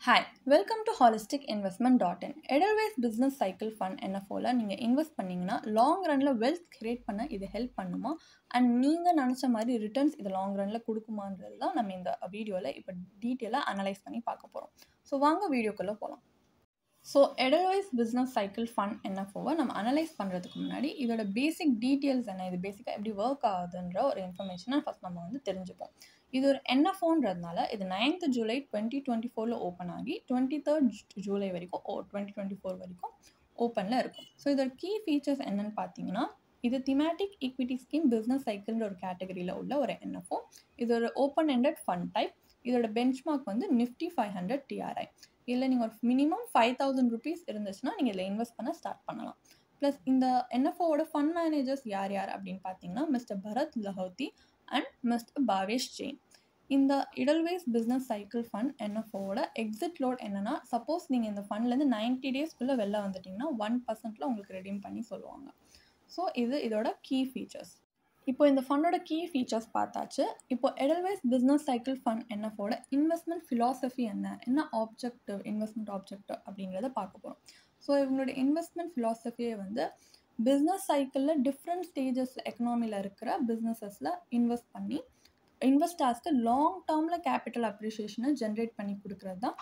Hi, welcome to holisticinvestment.in. Edelweiss Business Cycle Fund NFOல நீங்கள் invest பண்ணிங்கன்னா long Ranil wealth create பண்ண இது ஹெல்ப் பண்ணுமா அண்ட் நீங்கள் நினச்ச மாதிரி ரிட்டர்ன்ஸ் இது லாங் ரனில் கொடுக்குமான்றது தான் நம்ம இந்த வீடியோவில் இப்போ டீட்டெயிலாக அனலைஸ் பண்ணி பார்க்க போகிறோம். ஸோ வாங்க வீடியோக்குள்ளே போகலாம். ஸோ எடல்வைஸ் பிஸ்னஸ் சைக்கிள் ஃபண்ட் NFOவை நம்ம அனலைஸ் பண்ணுறதுக்கு முன்னாடி இதோட பேசிக் டீட்டெயில்ஸ் என்ன, இது பேசிக்காக எப்படி ஒர்க் ஆகுதுன்ற ஒரு இன்ஃபர்மேஷனை ஃபஸ்ட் நம்ம தெரிஞ்சுப்போம். இது ஒரு NFOன்றதுனால இது 9th July 2024 ஓப்பன் ஆகி 23rd July வரைக்கும் 2024 வரைக்கும் ஓப்பனில் இருக்கும். ஸோ இதோட கீ ஃபீச்சர்ஸ் என்னன்னு பார்த்தீங்கன்னா, இது திமேட்டிக் ஈக்விட்டி ஸ்கீம் பிஸ்னஸ் சைக்கிள்ன்ற ஒரு கேட்டகரியில் உள்ள ஒரு NFO. இது ஒரு ஓப்பன் எண்டட் ஃபண்ட் டைப். இதோட பெஞ்ச்மார்க் நிஃப்டி 500 TRI. இல்லை நீங்கள் ஒரு மினிமம் 5,000 rupees இருந்துச்சுன்னா நீங்கள் இதில் இன்வெஸ்ட் பண்ண ஸ்டார்ட் பண்ணலாம். ப்ளஸ் இந்த NFOவோட ஃபண்ட் மேனேஜர்ஸ் யார் அப்படின்னு பார்த்தீங்கன்னா, mister Bharat Lahoti and mister Bhavesh Jain. இந்த எடல்வைஸ் பிஸ்னஸ் சைக்கிள் ஃபண்ட் NFOவோட எக்ஸிட் லோட் என்னென்னா, சப்போஸ் நீங்கள் இந்த ஃபண்ட்லேருந்து 90 daysக்குள்ளே வெளில வந்துட்டிங்கன்னா 1%ல் உங்களுக்கு ரெடீம் பண்ணி சொல்லுவாங்க. ஸோ இதோட கீ ஃபீச்சர்ஸ். இப்போ இந்த ஃபண்டோட கீ ஃபீச்சர்ஸ் பார்த்தாச்சு. இப்போ எடல்வைஸ் பிஸ்னஸ் சைக்கிள் ஃபண்ட் NFOட இன்வெஸ்ட்மெண்ட் ஃபிலாசபி என்ன ஆப்ஜெக்டிவ், இன்வெஸ்ட்மெண்ட் ஆப்ஜெக்டிவ் அப்படிங்கிறத பார்க்க போகிறோம். ஸோ இவங்களோட இன்வெஸ்ட்மெண்ட் ஃபிலாசபியை பிஸ்னஸ் சைக்கிளில் டிஃப்ரெண்ட் ஸ்டேஜஸில் எக்கனாமியில் இருக்கிற பிஸ்னஸஸில் இன்வெஸ்ட் பண்ணி இன்வெஸ்டர்ஸ்க்கு லாங் டேர்மில் கேபிட்டல் அப்ரிஷியேஷனை ஜென்ரேட் பண்ணி கொடுக்குறது தான்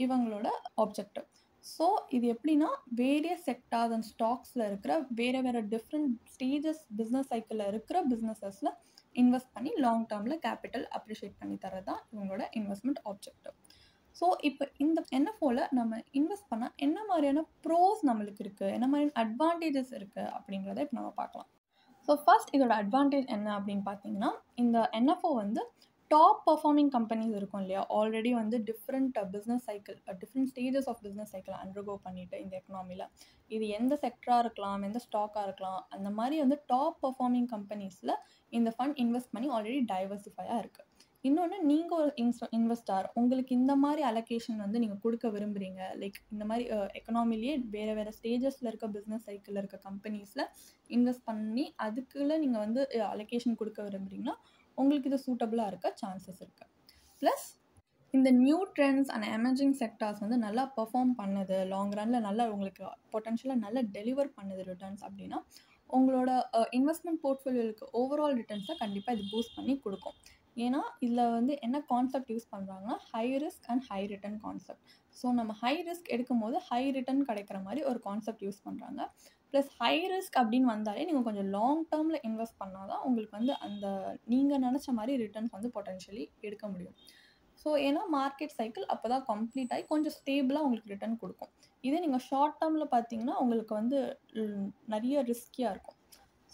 இவங்களோட ஆப்ஜெக்டிவ். ஸோ இது எப்படின்னா, வேரியஸ் செக்டார்ஸ் அண்ட் ஸ்டாக்ஸில் இருக்கிற வேறு டிஃப்ரெண்ட் ஸ்டேஜஸ் பிஸ்னஸ் சைக்கிளில் இருக்கிற பிஸ்னஸஸில் இன்வெஸ்ட் பண்ணி லாங் டேர்மில் கேபிட்டல் அப்ரிஷியேட் பண்ணி தரது தான் இவங்களோட இன்வெஸ்ட்மெண்ட் ஆப்ஜெக்டிவ். ஸோ இப்போ இந்த NFOவில் நம்ம இன்வெஸ்ட் பண்ணால் என்ன மாதிரியான ப்ரோஸ் நம்மளுக்கு இருக்குது, என்ன மாதிரியான அட்வான்டேஜஸ் இருக்குது அப்படிங்கிறத இப்போ நம்ம பார்க்கலாம். ஸோ ஃபர்ஸ்ட் இதோட அட்வான்டேஜ் என்ன அப்படின்னு பார்த்தீங்கன்னா, இந்த NFO டாப் பர்ஃபார்மிங் கம்பெனிஸ் இருக்கும் இல்லையா, already different business cycle, different stages of business cycle undergo பண்ணிவிட்டு இந்த எக்கனாமியில் இது எந்த செக்டராக இருக்கலாம், எந்த ஸ்டாக்காக இருக்கலாம், அந்த மாதிரி டாப் பர்ஃபார்மிங் கம்பெனிஸில் இந்த ஃபண்ட் இன்வெஸ்ட் பண்ணி ஆல்ரெடி டைவர்சிஃபையாக இருக்குது. இன்னொன்று, நீங்கள் ஒரு இன்வெஸ்டார், உங்களுக்கு இந்த மாதிரி அலோகேஷன் நீங்கள் கொடுக்க விரும்புகிறீங்க, லைக் இந்த மாதிரி எக்கனாமிலேயே வேறு ஸ்டேஜஸில் இருக்க பிஸ்னஸ் சைக்கிளில் இருக்க கம்பெனிஸில் இன்வெஸ்ட் பண்ணி அதுக்குள்ளே நீங்கள் அலோகேஷன் கொடுக்க விரும்புகிறீங்கன்னா உங்களுக்கு இது சூட்டபுளாக இருக்க சான்சஸ் இருக்குது. ப்ளஸ் இந்த new trends and emerging sectors நல்லா பெர்ஃபார்ம் பண்ணுது, லாங் ரனில் நல்லா உங்களுக்கு பொட்டன்ஷியலாக நல்லா டெலிவர் பண்ணுது ரிட்டர்ன்ஸ் அப்படின்னா உங்களோட இன்வெஸ்ட்மெண்ட் போர்ட்ஃபோலியோவுக்கு ஓவரால் ரிட்டர்ன்ஸை கண்டிப்பாக இது பூஸ்ட் பண்ணி கொடுக்கும். ஏன்னா இதில் என்ன கான்செப்ட் யூஸ் பண்ணுறாங்கன்னா, high risk and high return concept. So நம்ம ஹை ரிஸ்க் எடுக்கும்போது ஹை ரிட்டர்ன் கிடைக்கிற மாதிரி ஒரு கான்செப்ட் யூஸ் பண்ணுறாங்க. ப்ளஸ் ஹை ரிஸ்க் அப்படின்னு வந்தாலே நீங்கள் கொஞ்சம் லாங் டேர்மில் இன்வெஸ்ட் பண்ணால் தான் உங்களுக்கு அந்த நீங்கள் நினச்ச மாதிரி ரிட்டர்ன்ஸ் பொட்டன்ஷியலி எடுக்க முடியும். ஸோ ஏன்னா மார்க்கெட் சைக்கிள் அப்போ தான் கம்ப்ளீட் ஆகி கொஞ்சம் ஸ்டேபிளாக உங்களுக்கு ரிட்டர்ன் கொடுக்கும். இதே நீங்கள் ஷார்ட் டேர்மில் பார்த்தீங்கன்னா உங்களுக்கு நிறைய ரிஸ்கியாக இருக்கும்.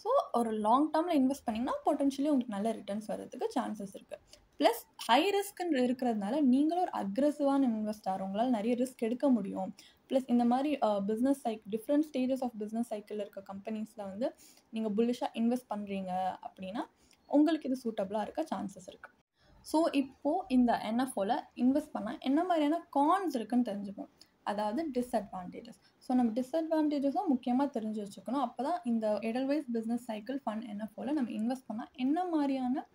ஸோ ஒரு லாங் டேர்மில் இன்வெஸ்ட் பண்ணிங்கன்னா பொட்டன்ஷியலி உங்களுக்கு நல்ல ரிட்டர்ன்ஸ் வர்றதுக்கு சான்சஸ் இருக்குது. ப்ளஸ் ஹை ரிஸ்க்குன்னு இருக்கிறதுனால நீங்களும் ஒரு அக்ரெசிவான இன்வெஸ்டார், உங்களால் நிறைய ரிஸ்க் எடுக்க முடியும். ப்ளஸ் இந்த மாதிரி business different stages of business சைக்கிளில் இருக்க கம்பெனிஸில் நீங்கள் புல்லிஷாக இன்வெஸ்ட் பண்ணுறீங்க அப்படின்னா உங்களுக்கு இது சூட்டபுளாக இருக்க சான்சஸ் இருக்குது. ஸோ இப்போது இந்த NFOவில் இன்வெஸ்ட் பண்ணால் என்ன மாதிரியான கான்ஸ் இருக்குதுன்னு தெரிஞ்சுப்போம், அதாவது டிஸ்அட்வான்டேஜஸ். ஸோ நம்ம டிஸ்அட்வான்டேஜஸும் முக்கியமாக தெரிஞ்சு வச்சுக்கணும். அப்போ தான் இந்த எடல்வைஸ் பிஸ்னஸ் சைக்கிள் ஃபண்ட் NFOவில் நம்ம இன்வெஸ்ட் பண்ணால் என்ன மாதிரியான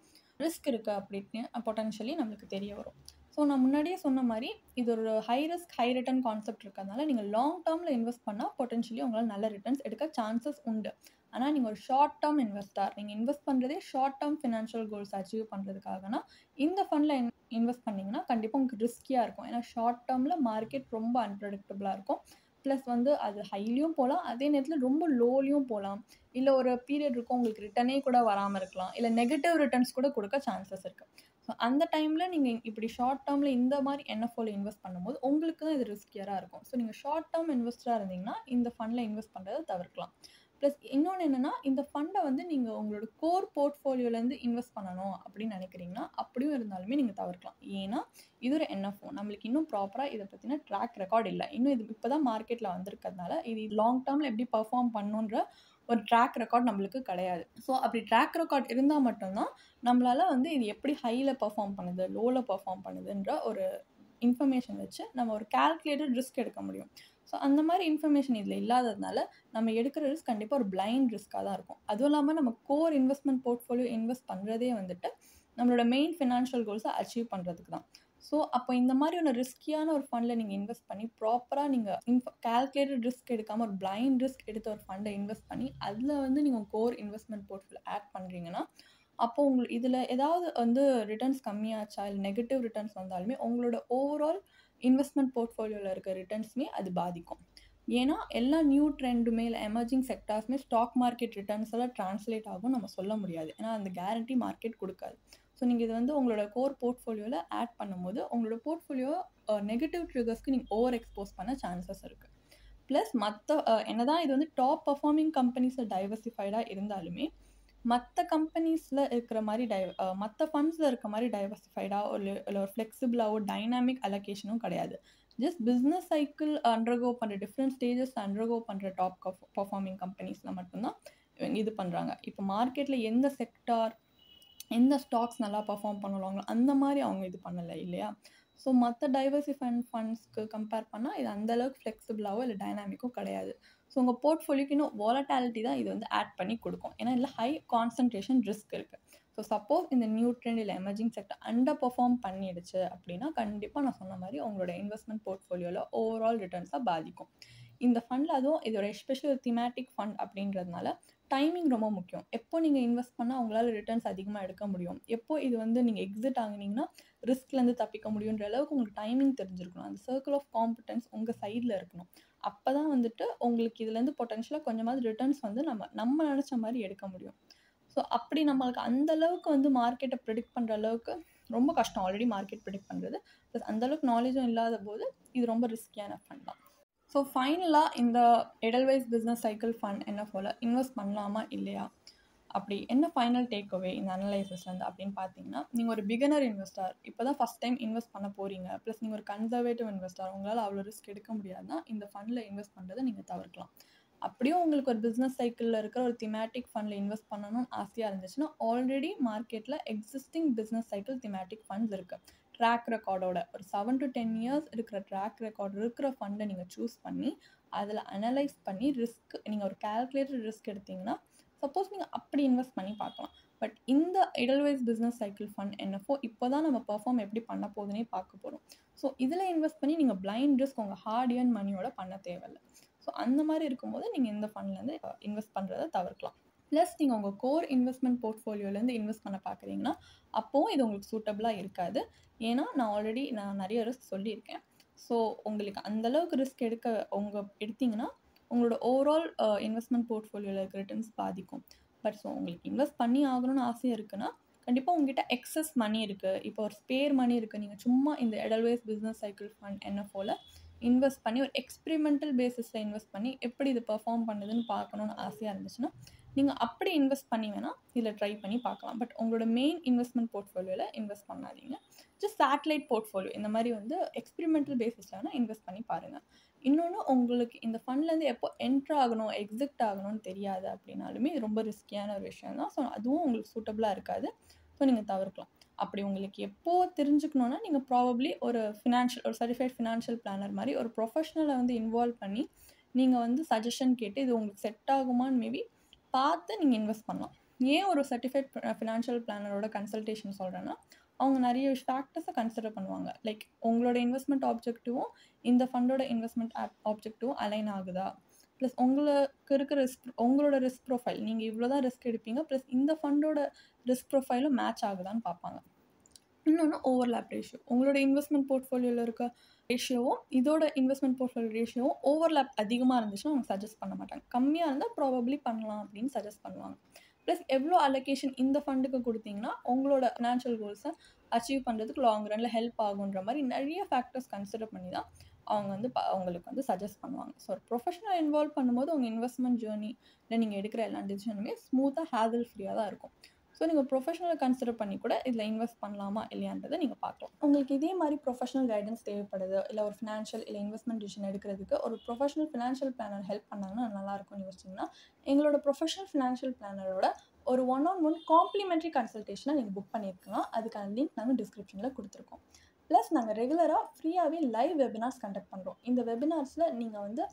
ரிஸ்க் இருக்குது அப்படின்னு பொட்டன்ஷியலி நம்மளுக்கு தெரிய வரும். ஸோ நான் முன்னாடியே சொன்ன மாதிரி இது ஒரு high risk high return concept இருக்கிறதுனால நீங்கள் லாங் டேர்மில் இன்வெஸ்ட் பண்ணால் பொட்டன்ஷியலி உங்களால் நல்ல ரிட்டர்ன்ஸ் எடுக்க சான்சஸ் உண்டு. ஆனால் நீங்கள் ஒரு ஷார்ட் டேர்ம் இன்வெஸ்டார், நீங்கள் இன்வெஸ்ட் பண்ணுறதே short term financial goals achieve பண்ணுறதுக்காகனா இந்த ஃபண்டில் இன்வெஸ்ட் பண்ணிங்கன்னா கண்டிப்பாக உங்களுக்கு ரிஸ்கியாக இருக்கும். ஏன்னா ஷார்ட் டேர்மில் மார்க்கெட் ரொம்ப அன்ப்ரெடிக்டபுளாக இருக்கும். ப்ளஸ் அது ஹைலியும் போகலாம், அதே நேரத்தில் ரொம்ப லோலையும் போகலாம். இல்லை ஒரு பீரியட் இருக்கும் உங்களுக்கு ரிட்டர்னே கூட வராமல் இருக்கலாம், இல்லை நெகட்டிவ் ரிட்டர்ன்ஸ் கூட கொடுக்க சான்சஸ் இருக்குது. ஸோ அந்த டைமில் நீங்கள் இப்படி ஷார்ட் டேர்மில் இந்த மாதிரி NFOவில் இன்வெஸ்ட் பண்ணும்போது உங்களுக்கு தான் இது ரிஸ்கியராக இருக்கும். ஸோ நீங்கள் ஷார்ட் டேர்ம் இன்வெஸ்டராக இருந்தீங்கன்னா இந்த ஃபண்டில் இன்வெஸ்ட் பண்ணுறதை தவிர்க்கலாம். ப்ளஸ் இன்னொன்று என்னென்னா, இந்த ஃபண்டை நீங்கள் உங்களோட கோர் போர்ட்ஃபோலியோலேருந்து இன்வெஸ்ட் பண்ணணும் அப்படின்னு நினைக்கிறீங்கன்னா அப்படியும் இருந்தாலுமே நீங்கள் தவிர்க்கலாம். ஏன்னா இது ஒரு NFO, நம்மளுக்கு இன்னும் ப்ராப்பராக இதை பற்றின ட்ராக் ரெக்கார்ட் இல்லை. இன்னும் இது இப்போ தான் மார்க்கெட்டில் வந்திருக்கிறதுனால இது லாங் டேர்மில் எப்படி பர்ஃபார்ம் பண்ணுன்ற ஒரு ட்ராக் ரெக்கார்ட் நம்மளுக்கு கிடையாது. ஸோ அப்படி ட்ராக் ரெக்கார்ட் இருந்தால் மட்டும்தான் நம்மளால் இது எப்படி ஹையில் பர்ஃபார்ம் பண்ணுது, லோவில் பர்ஃபார்ம் பண்ணுதுன்ற ஒரு இன்ஃபர்மேஷன் வச்சு நம்ம ஒரு கால்குலேட்டட் ரிஸ்க் எடுக்க முடியும். ஸோ அந்த மாதிரி இன்ஃபர்மேஷன் இதில் இல்லாததுனால நம்ம எடுக்கிற ரிஸ்க் கண்டிப்பாக ஒரு பிளைண்ட் ரிஸ்க்காக தான் இருக்கும். அதுவும் இல்லாமல் நம்ம கோர் இன்வெஸ்ட்மெண்ட் போர்ட்ஃபோலியோ இன்வெஸ்ட் பண்ணுறதே நம்மளோட மெயின் ஃபினான்ஷியல் கோல்ஸை அச்சீவ் பண்ணுறதுக்கு தான். ஸோ அப்போ இந்த மாதிரியான ரிஸ்கியான ஒரு ஃபண்டில் நீங்கள் இன்வெஸ்ட் பண்ணி ப்ராப்பராக நீங்கள் கால்குலேட்டட் ரிஸ்க் எடுக்காமல் ஒரு பிளைண்ட் ரிஸ்க் எடுத்த ஒரு ஃபண்டை இன்வெஸ்ட் பண்ணி அதில் வந்து நீங்கள் கோர் இன்வெஸ்ட்மெண்ட் போர்ட்ஃபோலியோ ஆட் பண்ணுறீங்கன்னா, அப்போ உங்களுக்கு இதில் ஏதாவது வந்து ரிட்டர்ன்ஸ் கம்மியாச்சா இல்லை நெகட்டிவ் ரிட்டர்ன்ஸ் வந்தாலுமே உங்களோட ஓவரால் இன்வெஸ்ட்மெண்ட் போர்ட்ஃபோலியோவில் இருக்க ரிட்டர்ன்ஸுமே அது பாதிக்கும். ஏன்னா எல்லா நியூ ட்ரெண்டுமே இல்லை எமர்ஜிங் செக்டார்ஸுமே ஸ்டாக் மார்க்கெட் ரிட்டர்ன்ஸ் எல்லாம் ட்ரான்ஸ்லேட் ஆகும் நம்ம சொல்ல முடியாது. ஏன்னா அந்த கேரண்டி மார்க்கெட் கொடுக்காது. ஸோ நீங்கள் இது வந்து உங்களோட கோர் போர்ட்ஃபோலியோவில் ஆட் பண்ணும்போது உங்களோட போர்ட்ஃபோலியோ நெகட்டிவ் ட்ரிகர்ஸ்க்கு நீங்கள் ஓவர் எக்ஸ்போஸ் பண்ண சான்சஸ் இருக்குது. ப்ளஸ் மற்ற என்னதான் இது வந்து டாப் பர்ஃபார்மிங் கம்பெனிஸில் டைவர்சிஃபைடாக இருந்தாலுமே மற்ற கம்பெனிஸில் இருக்கிற மாதிரி மற்ற ஃபண்ட்ஸில் இருக்க மாதிரி டைவர்சிஃபைடாக இல்லை ஒரு ஃப்ளெக்சிபிளாகவோ டைனாமிக் அலோகேஷனும் கிடையாது. ஜஸ்ட் பிஸ்னஸ் சைக்கிள் அண்டர்கோ பண்ணுற டிஃப்ரெண்ட் ஸ்டேஜஸ் அண்டர்கோ பண்ணுற டாப் பர்ஃபார்மிங் கம்பெனிஸில் மட்டும்தான் இவங்க இது பண்ணுறாங்க. இப்போ மார்க்கெட்டில் எந்த செக்டார் எந்த ஸ்டாக்ஸ் நல்லா பர்ஃபார்ம் பண்ணுவாங்களோ அந்த மாதிரி அவங்க இது பண்ணலை இல்லையா? ஸோ மற்ற டைவர்சிஃபைட் ஃபண்ட்ஸ்க்கு கம்பேர் பண்ணால் இது அந்தளவுக்கு ஃப்ளெக்சிபிளாகவோ இல்லை டைனாமிக்கும் கிடையாது. ஸோ உங்கள் போர்ட்ஃபோலியோக்கு இன்னும் வாலட்டாலிட்டி தான் இது வந்து ஆட் பண்ணி கொடுக்கும். ஏன்னா இதில் ஹை கான்சன்ட்ரேஷன் ரிஸ்க் இருக்குது. ஸோ சப்போஸ் இந்த நியூ ட்ரெண்ட் இல்லை எமர்ஜிங் செக்டர் அண்டர் பர்ஃபார்ம் பண்ணிடுச்சு அப்படின்னா கண்டிப்பாக நான் சொன்ன மாதிரி உங்களோட இன்வெஸ்ட்மெண்ட் போர்ட்ஃபோலியோவில் ஓவரால் ரிட்டர்ன்ஸாக பாதிக்கும். இந்த ஃபண்டில் அதுவும் இதோட எஸ்பெஷலி ஒரு திமேட்டிக் ஃபண்ட் அப்படின்றதுனால டைமிங் ரொம்ப முக்கியம். எப்போ நீங்கள் இன்வெஸ்ட் பண்ணால் உங்களால் ரிட்டர்ன்ஸ் அதிகமாக எடுக்க முடியும், எப்போ இது வந்து நீங்கள் எக்ஸிட் ஆகுனீங்கன்னா ரிஸ்க்லேருந்து தப்பிக்க முடியுன்ற அளவுக்கு உங்களுக்கு டைமிங் தெரிஞ்சிருக்கணும். அந்த சர்க்கிள் ஆஃப் காம்படன்ஸ் உங்கள் சைடில் இருக்கணும். அப்போ தான் வந்துட்டு உங்களுக்கு இதுலேருந்து பொட்டன்ஷியலாக கொஞ்சமாவது ரிட்டர்ன்ஸ் வந்து நம்ம நினச்ச மாதிரி எடுக்க முடியும். ஸோ அப்படி நம்மளுக்கு அந்தளவுக்கு வந்து மார்க்கெட்டை ப்ரிடிக்ட் பண்ணுற அளவுக்கு ரொம்ப கஷ்டம் ஆல்ரெடி மார்க்கெட் ப்ரிடிக்ட் பண்ணுறது. ப்ளஸ் அந்தளவுக்கு நாலேஜும் இல்லாத போது இது ரொம்ப ரிஸ்கியான ஃபண்ட் தான். ஸோ ஃபைனலாக இந்த எடல்வைஸ் பிஸ்னஸ் சைக்கிள் ஃபண்ட் என்ன போல் இன்வெஸ்ட் பண்ணலாமா இல்லையா, அப்படி என்ன ஃபைனல் டேக் அவே இந்த அனலைசிஸ்லேருந்து அப்படின்னு பார்த்தீங்கன்னா, நீங்கள் ஒரு பிகினர் இன்வெஸ்டர் இப்போ தான் ஃபஸ்ட் டைம் இன்வெஸ்ட் பண்ண போகிறீங்க, ப்ளஸ் நீங்கள் ஒரு கன்சர்வேட்டிவ் இன்வெஸ்டர் உங்களால் அவ்வளோ ரிஸ்க் எடுக்க முடியாதுன்னா இந்த ஃபண்டில் இன்வெஸ்ட் பண்ணுறதை நீங்கள் தவிர்க்கலாம். அப்படியும் உங்களுக்கு ஒரு பிஸ்னஸ் சைக்கிளில் இருக்கிற ஒரு திமேட்டிக் ஃபண்டில் இன்வெஸ்ட் பண்ணணும்னு ஆசையாக இருந்துச்சுன்னா ஆல்ரெடி மார்க்கெட்டில் existing business cycle thematic funds இருக்குது. ட்ராக் ரெக்கார்டோட ஒரு 7 to 10 இயர்ஸ் இருக்கிற ட்ராக் ரெக்கார்டு இருக்கிற ஃபண்டை நீங்கள் சூஸ் பண்ணி அதில் அனலைஸ் பண்ணி ரிஸ்க் நீங்கள் ஒரு கால்குலேட்டட் ரிஸ்க் எடுத்தீங்கன்னா சப்போஸ் நீங்கள் அப்படி இன்வெஸ்ட் பண்ணி பார்க்கலாம். பட் இந்த எடல்வைஸ் பிஸ்னஸ் சைக்கிள் ஃபண்ட் என்னப்போ இப்போ தான் நம்ம பர்ஃபார்ம் எப்படி பண்ண போகுதுன்னே பார்க்க போகிறோம். ஸோ இதில் இன்வெஸ்ட் பண்ணி நீங்கள் பிளைண்ட் ரிஸ்க் உங்கள் ஹார்ட் ஏர்ன் மணியோட பண்ண தேவையில்லை. ஸோ அந்த மாதிரி இருக்கும்போது நீங்கள் இந்த ஃபண்ட்லேருந்து இன்வெஸ்ட் பண்ணுறதை தவிர்க்கலாம். ப்ளஸ் நீங்கள் உங்கள் கோர் இன்வெஸ்ட்மெண்ட் போர்ட்ஃபோலியோலேருந்து இன்வெஸ்ட் பண்ண பார்க்குறீங்கன்னா அப்போவும் இது உங்களுக்கு சூட்டபிளாக இருக்காது. ஏன்னா நான் நிறைய ரிஸ்க் சொல்லியிருக்கேன். ஸோ உங்களுக்கு அந்தளவுக்கு ரிஸ்க் எடுத்தீங்கன்னா உங்களோட ஓவரால் இன்வெஸ்ட்மெண்ட் போர்ட்ஃபோலியோவில் இருக்க ரிட்டர்ன்ஸ் பாதிக்கும். பட் ஸோ உங்களுக்கு இன்வெஸ்ட் பண்ணி ஆகணும்னு ஆசையாக இருக்குன்னா கண்டிப்பாக உங்ககிட்ட எக்ஸஸ் மணி இருக்குது, இப்போ ஒரு ஸ்பேர் மணி இருக்குது, நீங்கள் சும்மா இந்த எடல்வைஸ் பிஸ்னஸ் சைக்கிள் ஃபண்ட் என்ன போல் இன்வெஸ்ட் பண்ணி ஒரு எக்ஸ்பெரிமெண்டல் பேசிஸில் இன்வெஸ்ட் பண்ணி எப்படி இது பெர்ஃபார்ம் பண்ணுதுன்னு பார்க்கணுன்னு ஆசையாக இருந்துச்சுன்னா நீங்கள் அப்படி இன்வெஸ்ட் பண்ணி வேணால் இதில் ட்ரை பண்ணி பார்க்கலாம். பட் உங்களோட மெயின் இன்வெஸ்ட்மெண்ட் போர்ட்ஃபோலியோவில் இன்வெஸ்ட் பண்ணாதீங்க. ஜஸ்ட் சேட்டலைட் போர்ட்ஃபோலியோ இந்த மாதிரி வந்து எக்ஸ்பெரிமெண்டல் பேசிஸில் வேணால் இன்வெஸ்ட் பண்ணி பாருங்கள். இன்னொன்று உங்களுக்கு இந்த ஃபண்ட்லேருந்து எப்போ என்ட்ரு ஆகணும் எக்ஸிட் ஆகணும்னு தெரியாது அப்படின்னாலுமே இது ரொம்ப ரிஸ்கியான ஒரு விஷயம் தான். ஸோ அதுவும் உங்களுக்கு சூட்டபிளாக இருக்காது. ஸோ நீங்கள் தவிர்க்கலாம். அப்படி உங்களுக்கு எப்போ தெரிஞ்சுக்கணுன்னா நீங்கள் ப்ராபப்ளி ஒரு சர்டிஃபைட் ஃபினான்ஷியல் பிளானர் மாதிரி ஒரு ப்ரொஃபஷனலை வந்து இன்வால்வ் பண்ணி நீங்கள் வந்து சஜஷன் கேட்டு இது உங்களுக்கு செட் ஆகுமான்னு மேபி பார்த்து நீங்கள் இன்வெஸ்ட் பண்ணலாம். ஏன் ஒரு சர்டிஃபைட் ஃபினான்ஷியல் பிளானரோட கன்சல்டேஷன் சொல்கிறேன்னா அவங்க நிறைய ஃபேக்டர்ஸை கன்சிடர் பண்ணுவாங்க. லைக் உங்களோட இன்வெஸ்ட்மெண்ட் ஆப்ஜெக்டிவும் இந்த ஃபண்டோட இன்வெஸ்ட்மெண்ட் ஆப்ஜெக்டிவும் அலைன் ஆகுதா, ப்ளஸ் உங்களுக்கு இருக்கிற உங்களோட ரிஸ்க் ப்ரொஃபைல் நீங்கள் இவ்வளோ தான் ரிஸ்க் எடுப்பீங்க ப்ளஸ் இந்த ஃபண்டோட ரிஸ்க் ப்ரொஃபைலும் மேட்ச் ஆகுதான்னு பார்ப்பாங்க. இன்னொன்று ஓவர்லேப் ரேஷியோ, உங்களோட இன்வெஸ்ட்மெண்ட் போர்ட்ஃபோலியோவில் இருக்க ரேஷியோவும் இதோட இன்வெஸ்ட்மெண்ட் போர்ட்ஃபோலியோ ரேஷியோவும் ஓவர்லேப் அதிகமாக இருந்துச்சுன்னா அவங்க சஜஸ்ட் பண்ண மாட்டாங்க. கம்மியாக இருந்தால் ப்ராபப்ளி பண்ணலாம் அப்படின்னு சஜஸ்ட் பண்ணுவாங்க. ப்ளஸ் எவ்வளோ அலோகேஷன் இந்த ஃபண்டுக்கு கொடுத்தீங்கன்னா உங்களோட ஃபினான்ஷியல் கோல்ஸை அச்சீவ் பண்ணுறதுக்கு லாங் ரனில் ஹெல்ப் ஆகுன்ற மாதிரி நிறைய ஃபேக்டர்ஸ் கன்சிடர் பண்ணி தான் அவங்க வந்து அவங்களுக்கு வந்து சஜஸ்ட் பண்ணுவாங்க. ஸோ ஒரு ப்ரொஃபஷனல் இன்வால்வ் பண்ணும்போது உங்கள் இன்வெஸ்ட்மெண்ட் ஜேர்னி இல்லை நீங்கள் எடுக்கிற எல்லா டிசிஷனுமே ஸ்மூத்தாக ஹேசல் ஃப்ரீயாக தான் இருக்கும். ஸோ நீங்கள் ப்ரொஃபஷனலை கன்சிடர் பண்ணி கூட இதில் இன்வெஸ்ட் பண்ணலாமா இல்லையான்றதை நீங்கள் பார்க்கலாம். உங்களுக்கு இதே மாதிரி ப்ரொஃபஷனல் கைடன்ஸ் தேவைப்படுது இல்லை ஒரு ஃபினான்ஷியல் இல்லை இன்வெஸ்ட்மெண்ட் டிசிஷன் எடுக்கிறதுக்கு ஒரு ப்ரொஃபஷனல் ஃபினான்ஷியல் பிளானர் ஹெல்ப் பண்ணாங்கன்னா நல்லாயிருக்கும்னு யோசிச்சிங்கன்னா எங்களோட ப்ரொஃபஷனல் ஃபினான்ஷியல் பிளானரோட ஒரு 1-on-1 காம்ப்ளிமெண்ட்ரி கன்சல்டேஷனை நீங்கள் புக் பண்ணியிருக்கலாம். அதுக்கான லிங்க் நாங்கள் டிஸ்கிரிப்ஷனில் கொடுத்துருக்கோம். ப்ளஸ் நாங்கள் ரெகுலராக ஃப்ரீயாகவே லைவ் வெபினார்ஸ் கண்டக்ட் பண்ணுறோம். இந்த வெபினார்ஸில் நீங்கள் வந்து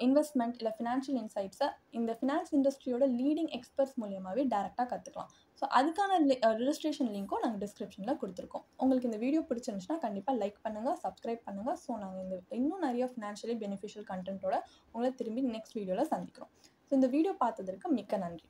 இன்வெஸ்ட்மெண்ட் இல்லை ஃபினான்ஷியல் இன்சைட்ஸை இந்த ஃபினான்ஸ் இண்டஸ்ட்ரியோட லீடிங் எக்ஸ்பர்ட்ஸ் மூலியமாகவே டேரெக்டாக கற்றுக்கலாம். ஸோ அதுக்கான ரிஜிஸ்ட்ரேஷன் லிங்க்கும் நாங்கள் டிஸ்கிரிப்ஷனில் கொடுத்துருக்கோம். உங்களுக்கு இந்த வீடியோ பிடிச்சிருந்துச்சுன்னா கண்டிப்பாக லைக் பண்ணுங்கள், சப்ஸ்கிரைப் பண்ணுங்கள். ஸோ நாங்கள் இன்னும் நிறைய ஃபினான்ஷியலி பெனிஃபிஷியல் கண்டென்ட்டோட உங்களை திரும்பி நெக்ஸ்ட் வீடியோவில் சந்திக்கிறோம். ஸோ இந்த வீடியோ பார்த்ததற்கு மிக்க நன்றி.